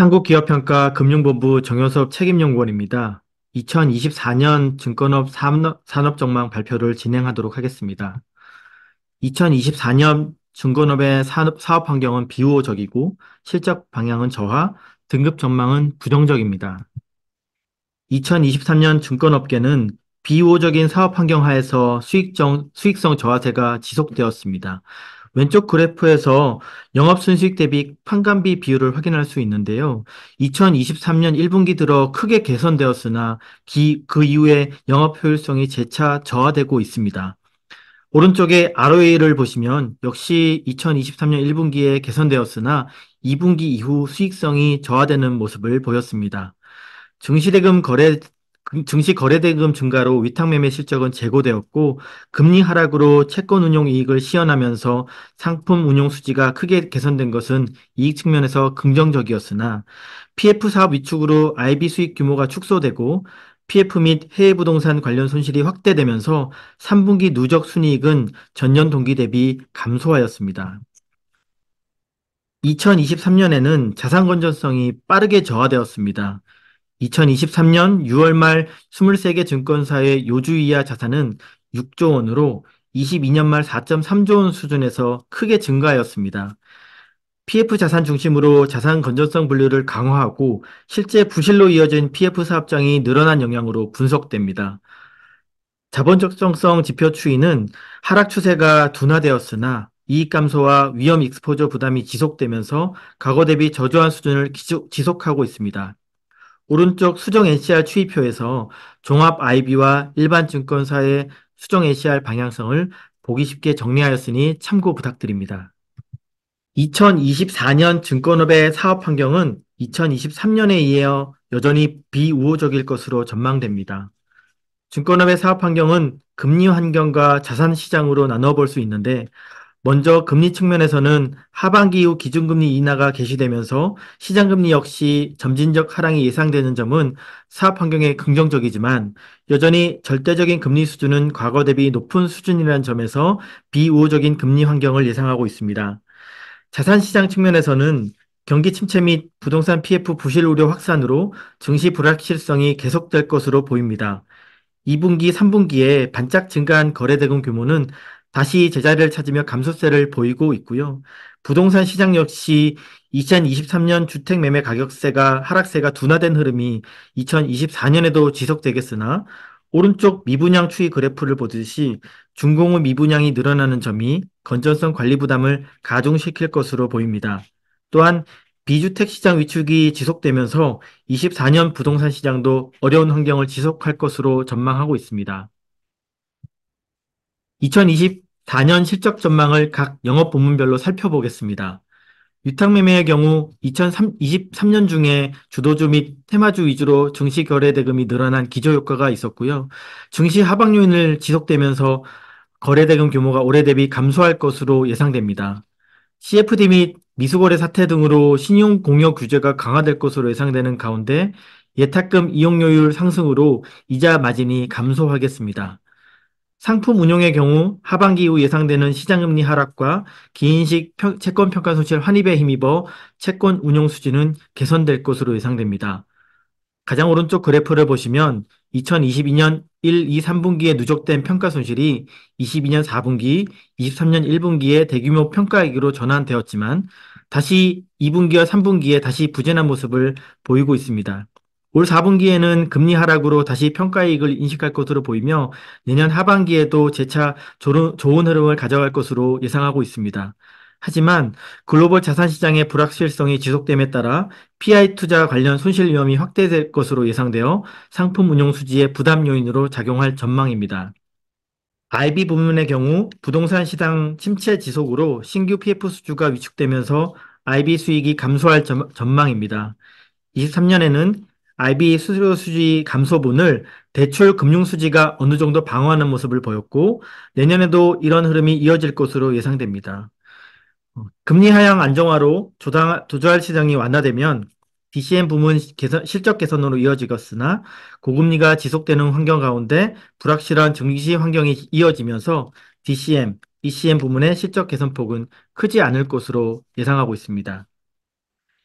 한국기업평가 금융본부 정효섭 책임연구원입니다. 2024년 증권업 산업전망 발표를 진행하도록 하겠습니다. 2024년 증권업의 사업 환경은 비우호적이고 실적 방향은 저하, 등급 전망은 부정적입니다. 2023년 증권업계는 비우호적인 사업 환경 하에서 수익성 저하세가 지속되었습니다. 왼쪽 그래프에서 영업순수익 대비 판관비 비율을 확인할 수 있는데요. 2023년 1분기 들어 크게 개선되었으나 그 이후에 영업 효율성이 재차 저하되고 있습니다. 오른쪽에 ROA를 보시면 역시 2023년 1분기에 개선되었으나 2분기 이후 수익성이 저하되는 모습을 보였습니다. 증시대금 거래, 증시 거래대금 증가로 위탁매매 실적은 제고되었고, 금리 하락으로 채권 운용 이익을 시현하면서 상품 운용 수지가 크게 개선된 것은 이익 측면에서 긍정적이었으나, PF 사업 위축으로 IB 수익 규모가 축소되고, PF 및 해외 부동산 관련 손실이 확대되면서 3분기 누적 순이익은 전년 동기 대비 감소하였습니다. 2023년에는 자산 건전성이 빠르게 저하되었습니다. 2023년 6월 말 23개 증권사의 요주이하 자산은 6조 원으로 22년 말 4.3조 원 수준에서 크게 증가하였습니다. PF 자산 중심으로 자산 건전성 분류를 강화하고 실제 부실로 이어진 PF 사업장이 늘어난 영향으로 분석됩니다. 자본 적정성 지표 추이는 하락 추세가 둔화되었으나 이익 감소와 위험 익스포저 부담이 지속되면서 과거 대비 저조한 수준을 지속하고 있습니다. 오른쪽 수정 NCR 추이표에서 종합 IB와 일반 증권사의 수정 NCR 방향성을 보기 쉽게 정리하였으니 참고 부탁드립니다. 2024년 증권업의 사업 환경은 2023년에 이어 여전히 비우호적일 것으로 전망됩니다. 증권업의 사업 환경은 금리 환경과 자산 시장으로 나눠 볼 수 있는데 먼저 금리 측면에서는 하반기 이후 기준금리 인하가 개시되면서 시장금리 역시 점진적 하락이 예상되는 점은 사업 환경에 긍정적이지만 여전히 절대적인 금리 수준은 과거 대비 높은 수준이라는 점에서 비우호적인 금리 환경을 예상하고 있습니다. 자산시장 측면에서는 경기 침체 및 부동산 PF 부실 우려 확산으로 증시 불확실성이 계속될 것으로 보입니다. 2분기, 3분기에 반짝 증가한 거래대금 규모는 다시 제자리를 찾으며 감소세를 보이고 있고요. 부동산 시장 역시 2023년 주택 매매 가격세가 하락세가 둔화된 흐름이 2024년에도 지속되겠으나 오른쪽 미분양 추이 그래프를 보듯이 중공업 미분양이 늘어나는 점이 건전성 관리 부담을 가중시킬 것으로 보입니다. 또한 비주택 시장 위축이 지속되면서 24년 부동산 시장도 어려운 환경을 지속할 것으로 전망하고 있습니다. 2024년 실적 전망을 각 영업 부문별로 살펴보겠습니다. 위탁매매의 경우 2023년 중에 주도주 및 테마주 위주로 증시 거래 대금이 늘어난 기저효과가 있었고요. 증시 하방 요인을 지속되면서 거래 대금 규모가 올해 대비 감소할 것으로 예상됩니다. CFD 및 미수거래 사태 등으로 신용 공여 규제가 강화될 것으로 예상되는 가운데 예탁금 이용료율 상승으로 이자 마진이 감소하겠습니다. 상품 운용의 경우 하반기 이후 예상되는 시장금리 하락과 기인식 채권 평가 손실 환입에 힘입어 채권 운용 수지는 개선될 것으로 예상됩니다. 가장 오른쪽 그래프를 보시면 2022년 1, 2, 3분기에 누적된 평가 손실이 22년 4분기, 23년 1분기에 대규모 평가액으로 전환되었지만 다시 2분기와 3분기에 다시 부진한 모습을 보이고 있습니다. 올 4분기에는 금리 하락으로 다시 평가이익을 인식할 것으로 보이며 내년 하반기에도 재차 좋은 흐름을 가져갈 것으로 예상하고 있습니다. 하지만 글로벌 자산시장의 불확실성이 지속됨에 따라 PI 투자 관련 손실 위험이 확대될 것으로 예상되어 상품 운용 수지의 부담 요인으로 작용할 전망입니다. IB 부문의 경우 부동산 시장 침체 지속으로 신규 PF 수주가 위축되면서 IB 수익이 감소할 전망입니다. 23년에는 IB 수수료 수지 감소분을 대출 금융 수지가 어느 정도 방어하는 모습을 보였고 내년에도 이런 흐름이 이어질 것으로 예상됩니다. 금리 하향 안정화로 조달 시장이 완화되면 DCM 부문 실적 개선으로 이어지겠으나 고금리가 지속되는 환경 가운데 불확실한 증시 환경이 이어지면서 DCM, ECM 부문의 실적 개선폭은 크지 않을 것으로 예상하고 있습니다.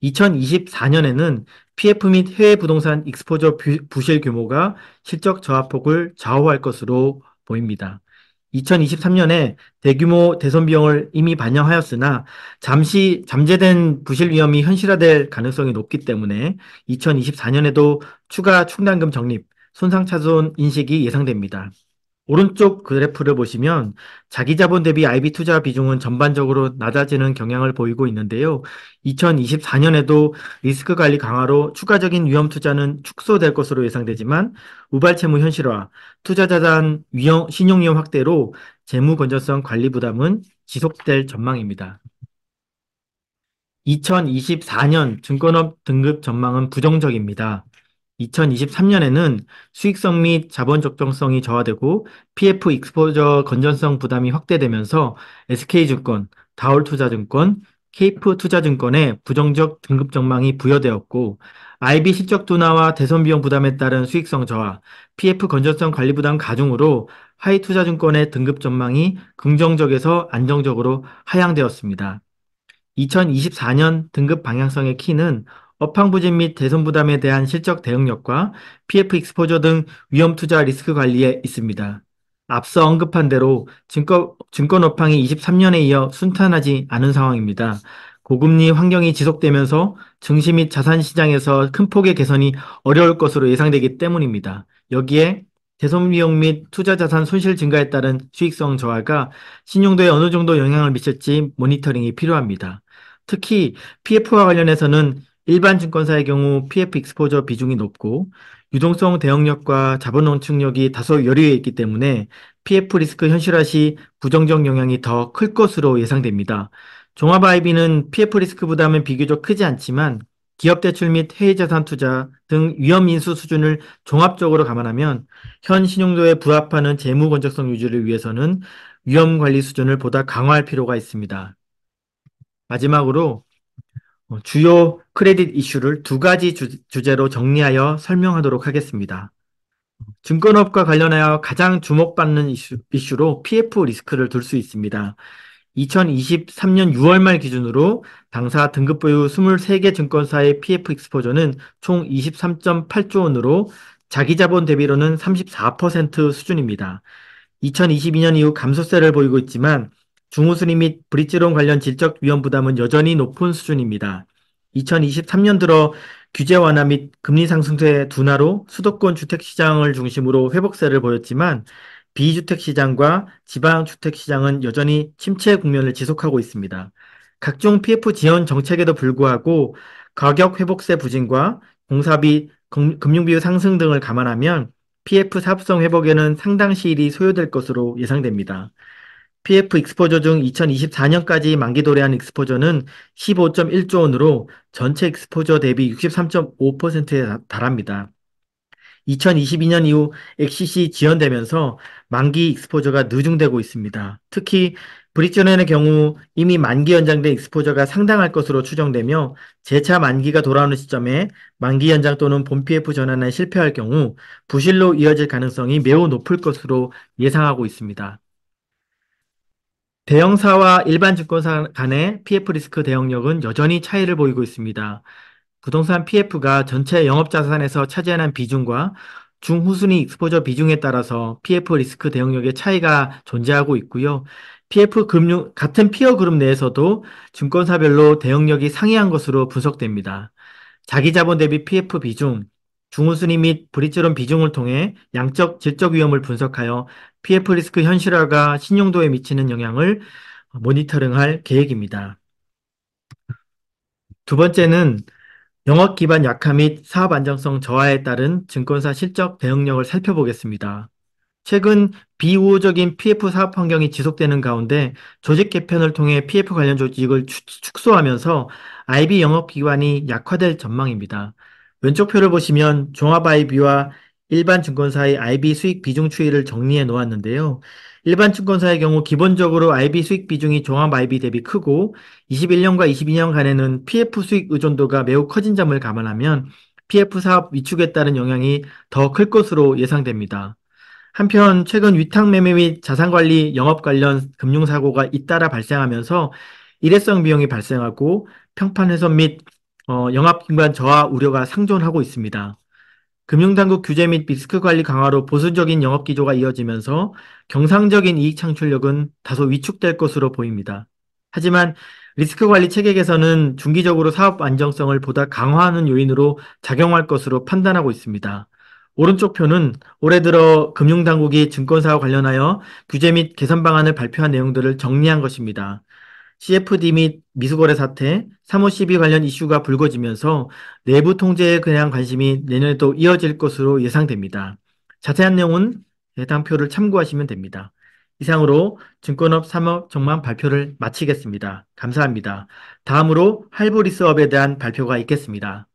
2024년에는 PF 및 해외 부동산 익스포저 부실 규모가 실적 저하폭을 좌우할 것으로 보입니다. 2023년에 대규모 대선 비용을 이미 반영하였으나 잠시 잠재된 부실 위험이 현실화될 가능성이 높기 때문에 2024년에도 추가 충당금 적립, 손상차손 인식이 예상됩니다. 오른쪽 그래프를 보시면 자기 자본 대비 IB 투자 비중은 전반적으로 낮아지는 경향을 보이고 있는데요. 2024년에도 리스크 관리 강화로 추가적인 위험 투자는 축소될 것으로 예상되지만 우발 채무 현실화, 투자 자산 신용 위험 확대로 재무 건전성 관리 부담은 지속될 전망입니다. 2024년 증권업 등급 전망은 부정적입니다. 2023년에는 수익성 및 자본 적정성이 저하되고 PF 익스포저 건전성 부담이 확대되면서 SK증권, 다올투자증권, 케이프투자증권의 부정적 등급 전망이 부여되었고 IB 실적 둔화와 대선 비용 부담에 따른 수익성 저하, PF 건전성 관리 부담 가중으로 하이투자증권의 등급 전망이 긍정적에서 안정적으로 하향되었습니다. 2024년 등급 방향성의 키는 업황 부진 및 대손 부담에 대한 실적 대응력과 PF 익스포저 등 위험 투자 리스크 관리에 있습니다. 앞서 언급한 대로 증권 업황이 23년에 이어 순탄하지 않은 상황입니다. 고금리 환경이 지속되면서 증시 및 자산 시장에서 큰 폭의 개선이 어려울 것으로 예상되기 때문입니다. 여기에 대손 비용 및 투자 자산 손실 증가에 따른 수익성 저하가 신용도에 어느 정도 영향을 미칠지 모니터링이 필요합니다. 특히 PF와 관련해서는 일반 증권사의 경우 PF 익스포저 비중이 높고 유동성 대응력과 자본 응축력이 다소 여류에 있기 때문에 PF 리스크 현실화 시 부정적 영향이 더 클 것으로 예상됩니다. 종합 IB는 PF 리스크 부담은 비교적 크지 않지만 기업 대출 및 해외 자산 투자 등 위험 인수 수준을 종합적으로 감안하면 현 신용도에 부합하는 재무 건전성 유지를 위해서는 위험 관리 수준을 보다 강화할 필요가 있습니다. 마지막으로 주요 크레딧 이슈를 두 가지 주제로 정리하여 설명하도록 하겠습니다. 증권업과 관련하여 가장 주목받는 이슈로 PF 리스크를 둘 수 있습니다. 2023년 6월 말 기준으로 당사 등급 보유 23개 증권사의 PF 익스포저는 총 23.8조 원으로 자기 자본 대비로는 34% 수준입니다. 2022년 이후 감소세를 보이고 있지만 중후순위 및 브릿지론 관련 질적 위험 부담은 여전히 높은 수준입니다. 2023년 들어 규제 완화 및 금리 상승세 둔화로 수도권 주택시장을 중심으로 회복세를 보였지만 비주택시장과 지방주택시장은 여전히 침체 국면을 지속하고 있습니다. 각종 PF 지원 정책에도 불구하고 가격 회복세 부진과 공사비, 금융비용 상승 등을 감안하면 PF 사업성 회복에는 상당 시일이 소요될 것으로 예상됩니다. PF 익스포저 중 2024년까지 만기 도래한 익스포저는 15.1조 원으로 전체 익스포저 대비 63.5%에 달합니다. 2022년 이후 XCC 지연되면서 만기 익스포저가 누중되고 있습니다. 특히 브릿지론의 경우 이미 만기 연장된 익스포저가 상당할 것으로 추정되며 재차 만기가 돌아오는 시점에 만기 연장 또는 본 PF 전환에 실패할 경우 부실로 이어질 가능성이 매우 높을 것으로 예상하고 있습니다. 대형사와 일반 증권사 간의 PF 리스크 대응력은 여전히 차이를 보이고 있습니다. 부동산 PF가 전체 영업자산에서 차지하는 비중과 중후순위 익스포저 비중에 따라서 PF 리스크 대응력의 차이가 존재하고 있고요. 같은 피어 그룹 내에서도 증권사별로 대응력이 상이한 것으로 분석됩니다. 자기 자본 대비 PF 비중, 중후순위 및 브릿지론 비중을 통해 양적, 질적 위험을 분석하여 PF 리스크 현실화가 신용도에 미치는 영향을 모니터링할 계획입니다. 두 번째는 영업 기반 약화 및 사업 안정성 저하에 따른 증권사 실적 대응력을 살펴보겠습니다. 최근 비우호적인 PF 사업 환경이 지속되는 가운데 조직 개편을 통해 PF 관련 조직을 축소하면서 IB 영업 기반이 약화될 전망입니다. 왼쪽 표를 보시면 종합 IB와 일반 증권사의 IB 수익 비중 추이를 정리해 놓았는데요. 일반 증권사의 경우 기본적으로 IB 수익 비중이 종합 IB 대비 크고 21년과 22년간에는 PF 수익 의존도가 매우 커진 점을 감안하면 PF 사업 위축에 따른 영향이 더 클 것으로 예상됩니다. 한편 최근 위탁 매매 및 자산관리 영업 관련 금융사고가 잇따라 발생하면서 일회성 비용이 발생하고 평판 훼손 및 영업기관 저하 우려가 상존하고 있습니다. 금융당국 규제 및 리스크 관리 강화로 보수적인 영업 기조가 이어지면서 경상적인 이익 창출력은 다소 위축될 것으로 보입니다. 하지만 리스크 관리 체계 개선은 중기적으로 사업 안정성을 보다 강화하는 요인으로 작용할 것으로 판단하고 있습니다. 오른쪽 표는 올해 들어 금융당국이 증권사와 관련하여 규제 및 개선 방안을 발표한 내용들을 정리한 것입니다. CFD 및 미수거래 사태, 사무 시비 관련 이슈가 불거지면서 내부 통제에 대한 관심이 내년에도 이어질 것으로 예상됩니다. 자세한 내용은 해당 표를 참고하시면 됩니다. 이상으로 증권업 3억 전망 발표를 마치겠습니다. 감사합니다. 다음으로 할부 리스업에 대한 발표가 있겠습니다.